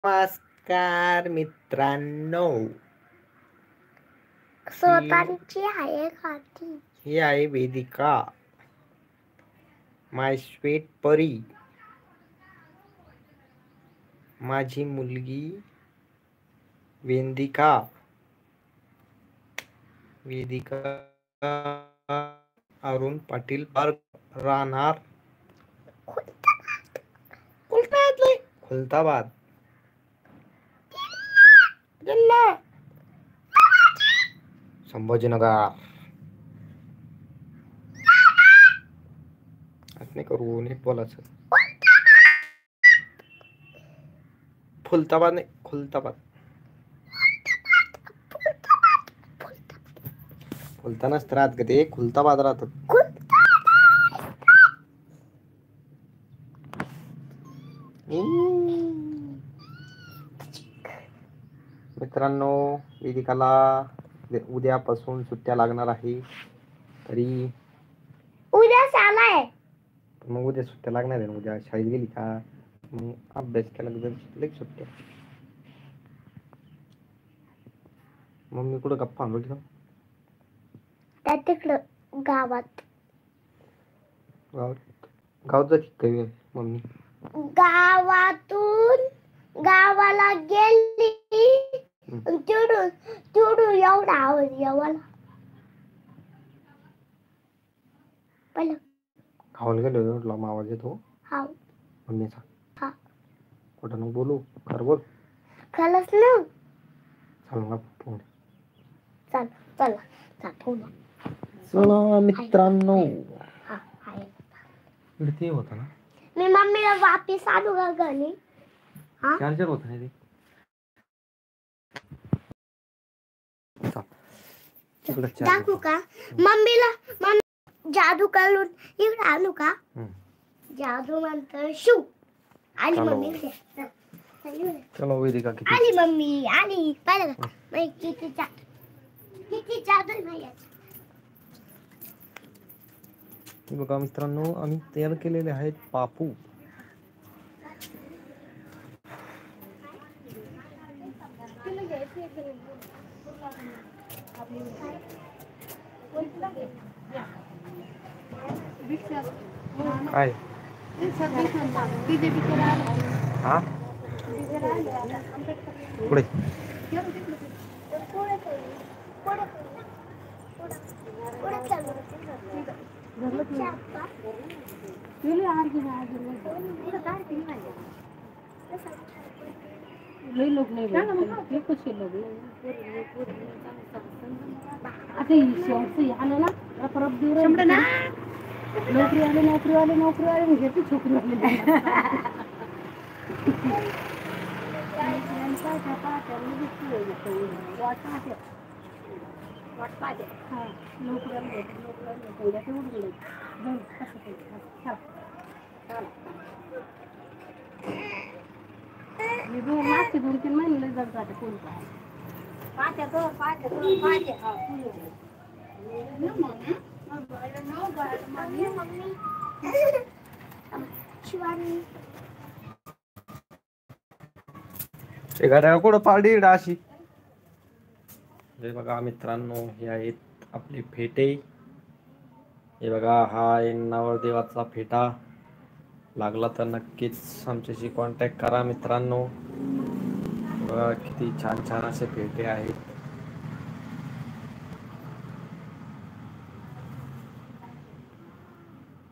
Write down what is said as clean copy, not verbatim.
नमस्कार मित्रांनो. स्वतःची आहे खाती. ही आहे वेदिका, माय स्वीट परी, माझी मुलगी वेदिका. अरुण पाटील पार्क, राहणार खुलताबाद जिल्हा संभाजीनगर. असं नाही करू, नीट बोलायचं. खुलताबाद नाही, खुलताबाद. खुलतानाच राहत का ते, खुलताबाद राहतात. मित्रांनो, वेदिकाला उद्यापासून सुट्ट्या लागणार आहे. तरी उद्या शाळा आहे. मग उद्या सुट्ट्या लागणार आहे. उद्या शाळेत गेली का मग अभ्यास केला लगेच सुट्ट्या. मम्मी कुठं गप्पा आणू ठेव? त्या तिकडं गावात जाती काही मम्मी गावातून गावाला गेली. तिडून एवढा आवाज येवाला पहिलं खाऊन गेलो एवढा आवाज येतो. हा मम्मीचा. हा कुठं मग बोलू? खरं बोल. खरंच ना. चल ना फोन. चला मित्रांनो. हा ते होतं ना, मी मम्मीला वापिस आणू का घरी? चार्जर होत नाही ते. दाखवू का मम्मीला? जादू करून इकडे आणू का? जादू म्हणतो शू. आली मम्मी. चलो वेदिका आली मम्मी आली. पाहिलं का किती जादू नाही. बघा मित्रांनो, आम्ही तयार केलेले आहेत पापू. काय हा पुढे लोक नाही कसे लोक आता ही आलं ना परत देऊ नोकरी आले घेते छोकरी मागचे 2-3 महिने जग जाते कोण एखाद्या कुठं पाडी अशी. हे बघा मित्रांनो, हे आहेत आपले फेटे. हे बघा, हा आहे नवरदेवाचा फेटा. लागला तर नक्कीच आमच्याशी कॉन्टॅक्ट करा मित्रांनो. बघा किती छान छान असे फेटे आहेत.